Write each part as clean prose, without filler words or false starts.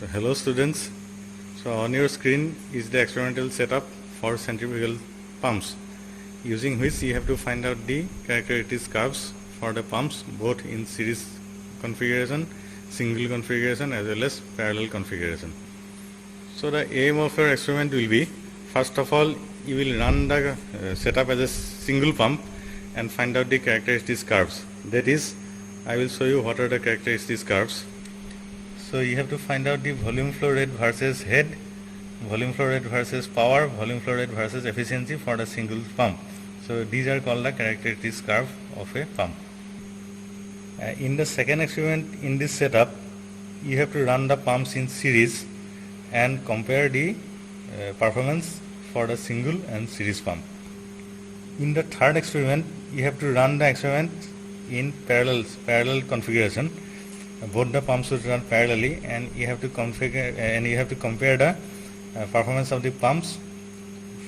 So hello students. So on your screen is the experimental setup for centrifugal pumps, using which you have to find out the characteristic curves for the pumps both in series configuration, single configuration as well as parallel configuration. So the aim of your experiment will be, first of all you will run the setup as a single pump and find out the characteristic curves. That is, I will show you what are the characteristic curves. So you have to find out the volume flow rate versus head, volume flow rate versus power, volume flow rate versus efficiency for the single pump. So these are called the characteristic curve of a pump. In the second experiment in this setup, you have to run the pumps in series and compare the performance for the single and series pump. In the third experiment, you have to run the experiment in parallel configuration. Both the pumps should run parallelly, and you have to configure and you have to compare the performance of the pumps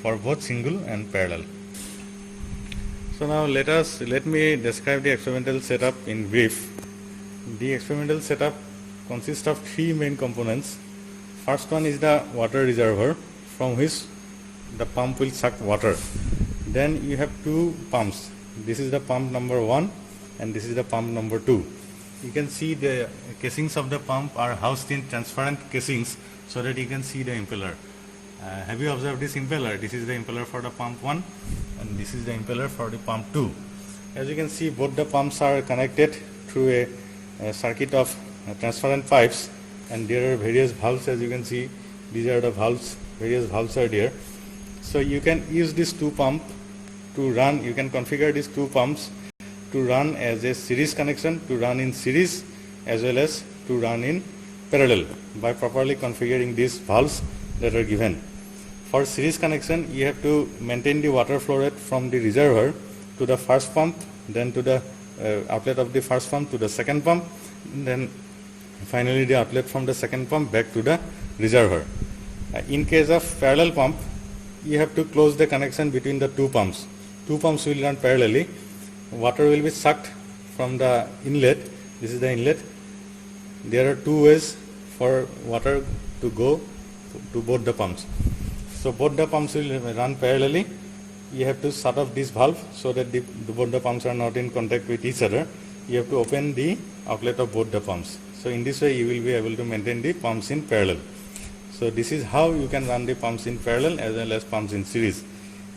for both single and parallel. So now let me describe the experimental setup in brief. The experimental setup consists of three main components. First one is the water reservoir, from which the pump will suck water. Then you have two pumps. This is the pump number 1 and this is the pump number 2. You can see the casings of the pump are housed in transparent casings so that you can see the impeller. Have you observed this impeller? This is the impeller for the pump 1 and this is the impeller for the pump 2. As you can see, both the pumps are connected through a circuit of transparent pipes, and there are various valves. As you can see, these are the valves, various valves are there. So you can use these two pumps to run, you can configure these two pumps to run as a series connection, to run in series as well as to run in parallel by properly configuring these valves that are given. For series connection, you have to maintain the water flow rate from the reservoir to the first pump, then to the outlet of the first pump to the second pump, then finally the outlet from the second pump back to the reservoir. In case of parallel pump, you have to close the connection between the two pumps. Two pumps will run parallelly. Water will be sucked from the inlet. This is the inlet. There are two ways for water to go to both the pumps. So both the pumps will run parallelly. You have to shut off this valve so that both the pumps are not in contact with each other. You have to open the outlet of both the pumps. So in this way you will be able to maintain the pumps in parallel. So this is how you can run the pumps in parallel as well as pumps in series.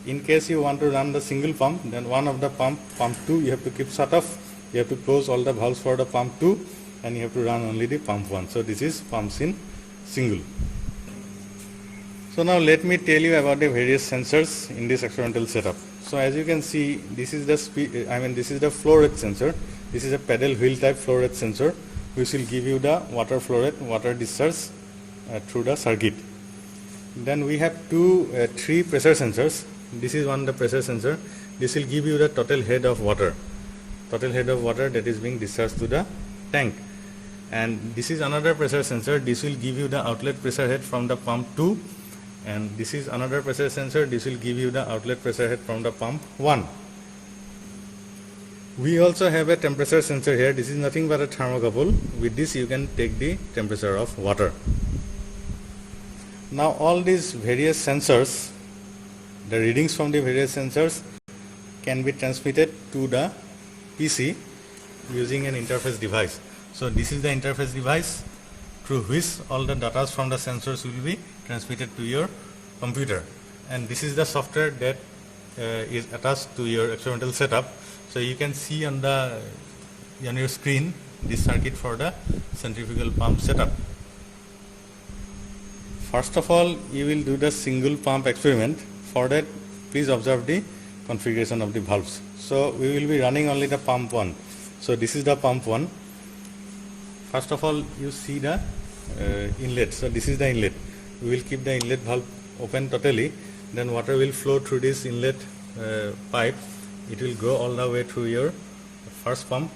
In case you want to run the single pump, then one of the pump 2, you have to keep shut off. You have to close all the valves for the pump 2 and you have to run only the pump 1. So this is pumps in single. So now let me tell you about the various sensors in this experimental setup. So as you can see, this is the this is the flow rate sensor. This is a pedal wheel type flow rate sensor, which will give you the water flow rate, water discharge through the circuit. Then we have three pressure sensors. This is the pressure sensor. This will give you the total head of water that is being discharged to the tank. And this is another pressure sensor. This will give you the outlet pressure head from the pump 2, and this is another pressure sensor. This will give you the outlet pressure head from the pump 1. We also have a temperature sensor here. This is nothing but a thermocouple. With this you can take the temperature of water. Now all these various sensors, the readings from the various sensors can be transmitted to the PC using an interface device. So this is the interface device through which all the data from the sensors will be transmitted to your computer. And this is the software that is attached to your experimental setup. So you can see on your screen this circuit for the centrifugal pump setup. First of all, you will do the single pump experiment. For that, please observe the configuration of the valves. So we will be running only the pump 1. So this is the pump 1. First of all, you see the inlet. So this is the inlet. We will keep the inlet valve open totally. Then water will flow through this inlet pipe. It will go all the way through your first pump.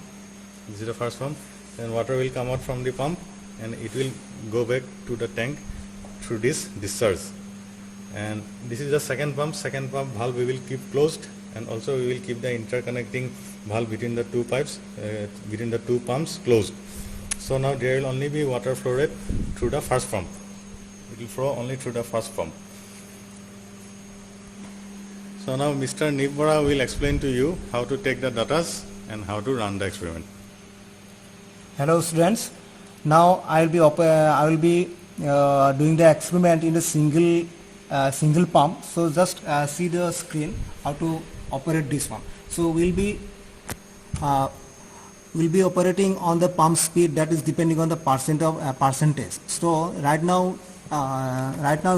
This is the first pump. Then water will come out from the pump and it will go back to the tank through this discharge. And this is the second pump valve we will keep closed, and also we will keep the interconnecting valve between the two pipes, between the two pumps closed. So now there will only be water flow rate through the first pump. It will flow only through the first pump. So now Mr. Nibora will explain to you how to take the data and how to run the experiment. Hello students. Now I will be doing the experiment in a single pump. So just see the screen how to operate this one. So we'll be operating on the pump speed that is depending on the percentage. So right now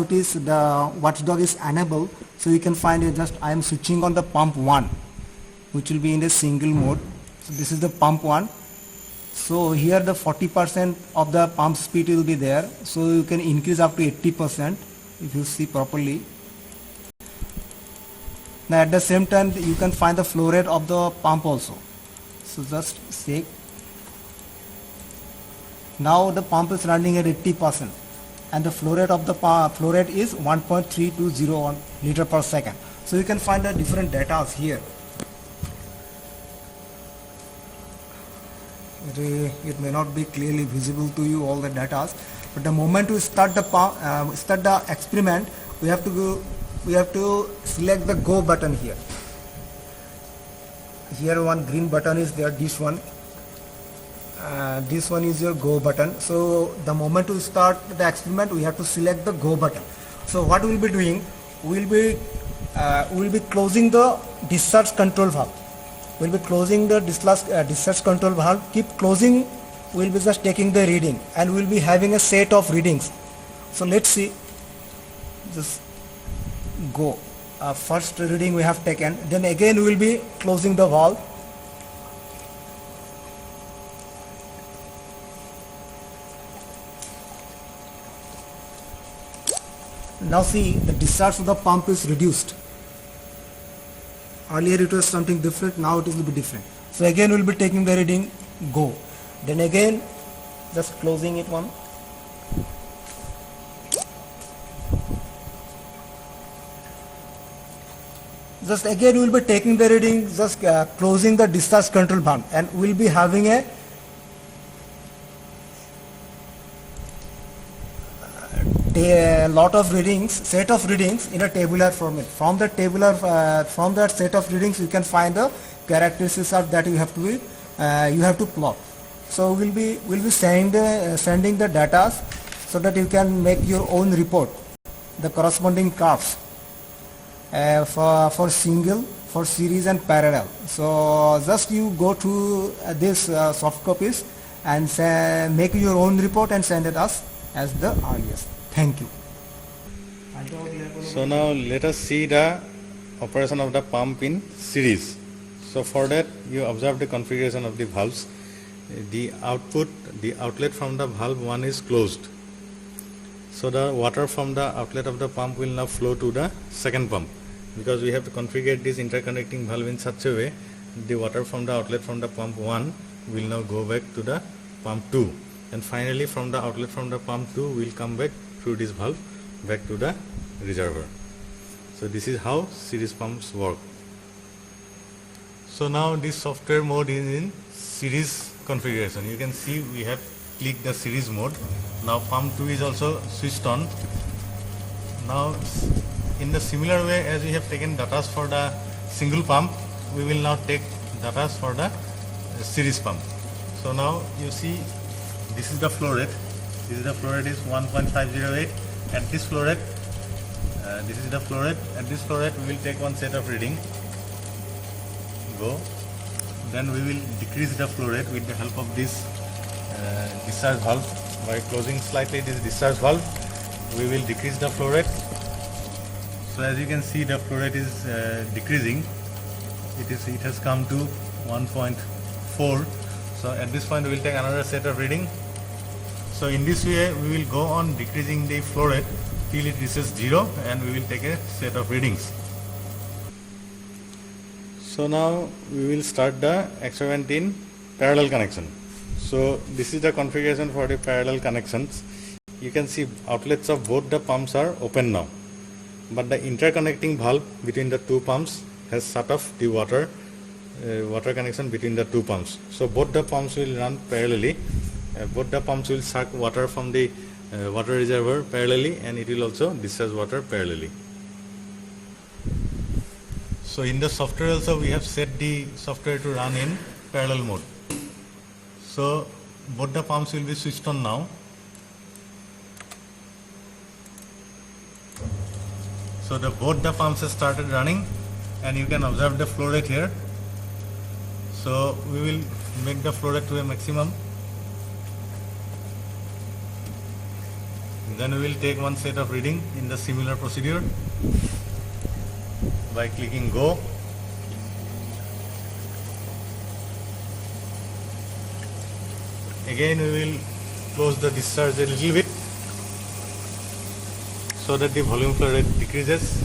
it is the watchdog is enabled, so you can find it. Just I am switching on the pump 1, which will be in the single mode. So this is the pump 1. So here the 40% of the pump speed will be there, so you can increase up to 80% if you see properly. Now at the same time you can find the flow rate of the pump also. So just see, now the pump is running at 80% and the flow rate of the flow rate is 1.3201 liter per second. So you can find the different data here. It may not be clearly visible to you all the data, but the moment we start the experiment, we have to select the go button here. Here one green button is there, this one is your go button. So the moment we start the experiment, we have to select the go button. So what we will be doing, we will be closing the discharge control valve. We'll be closing the discharge control valve. Keep closing. We'll be just taking the reading, and we'll be having a set of readings. So let's see. Just go. First reading we have taken. Then again we will be closing the valve. Now see, the discharge of the pump is reduced. Earlier it was something different, now it will be different. So again we will be taking the reading, go. Then again just closing it one. Just again we will be taking the reading, just closing the discharge control valve, and we will be having a lot of readings, set of readings in a tabular format. From that set of readings, you can find the characteristics that you have to plot. So we'll be sending the data so that you can make your own report, the corresponding curves for single, for series and parallel. So just you go to this soft copies and make your own report and send it us as the earliest. Thank you. So now let us see the operation of the pump in series. So for that you observe the configuration of the valves. The outlet from the valve 1 is closed. So the water from the outlet of the pump will now flow to the second pump, because we have to configure this interconnecting valve in such a way the water from the outlet from the pump 1 will now go back to the pump 2, and finally from the outlet from the pump 2 will come back through this valve back to the reservoir. So this is how series pumps work. So now this software mode is in series configuration. You can see we have clicked the series mode. Now pump 2 is also switched on. Now in the similar way as we have taken data for the single pump, we will now take data for the series pump. So now you see this is the flow rate. This is the flow rate is 1.508. At this flow rate, this is the flow rate. At this flow rate, we will take one set of reading. Go. Then we will decrease the flow rate with the help of this discharge valve. By closing slightly this discharge valve, we will decrease the flow rate. So as you can see, the flow rate is decreasing. It has come to 1.4. So at this point, we will take another set of reading. So in this way, we will go on decreasing the flow rate till it reaches 0, and we will take a set of readings. So now we will start the experiment in parallel connection. So this is the configuration for the parallel connections. You can see outlets of both the pumps are open now, but the interconnecting valve between the two pumps has shut off the water connection between the two pumps. So both the pumps will run parallelly, both the pumps will suck water from the water reservoir parallelly, and it will also discharge water parallelly. So in the software also we have set the software to run in parallel mode. So both the pumps will be switched on now. So both the pumps have started running, and you can observe the flow rate here. So we will make the flow rate to a maximum. Then we will take one set of reading in the similar procedure by clicking go. Again we will close the discharge a little bit so that the volume flow rate decreases.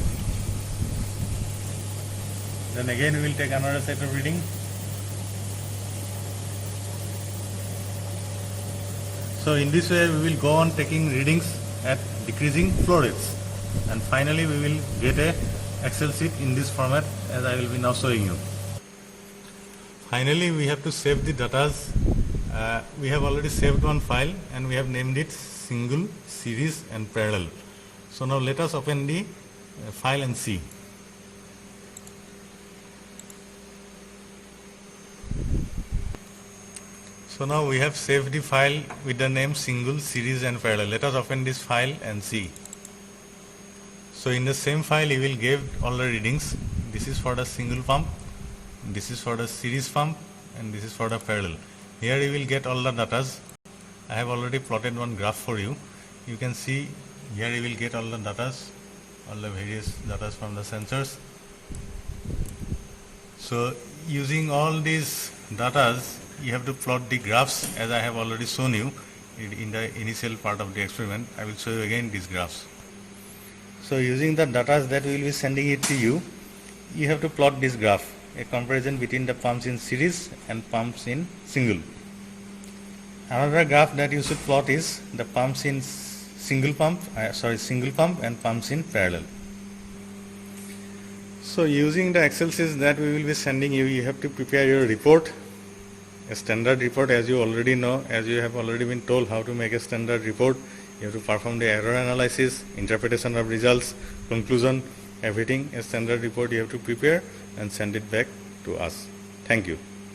Then again we will take another set of reading. So in this way we will go on taking readings at decreasing flow rates, and finally we will get a Excel sheet in this format as I will be now showing you. Finally we have to save the data. We have already saved one file and we have named it single, series and parallel. So now let us open the file and see. So now we have saved the file with the name single, series and parallel. Let us open this file and see. So in the same file you will give all the readings. This is for the single pump, this is for the series pump, and this is for the parallel. Here you will get all the data. I have already plotted one graph for you. You can see here you will get all the data, all the various data from the sensors. So using all these data, you have to plot the graphs as I have already shown you in the initial part of the experiment. I will show you again these graphs. So using the data that we will be sending it to you, you have to plot this graph, a comparison between the pumps in series and pumps in single. Another graph that you should plot is the pumps in single pump and pumps in parallel. So using the Excel sheets that we will be sending you, you have to prepare your report, a standard report, as you already know, as you have already been told how to make a standard report. You have to perform the error analysis, interpretation of results, conclusion, everything. A standard report you have to prepare and send it back to us. Thank you.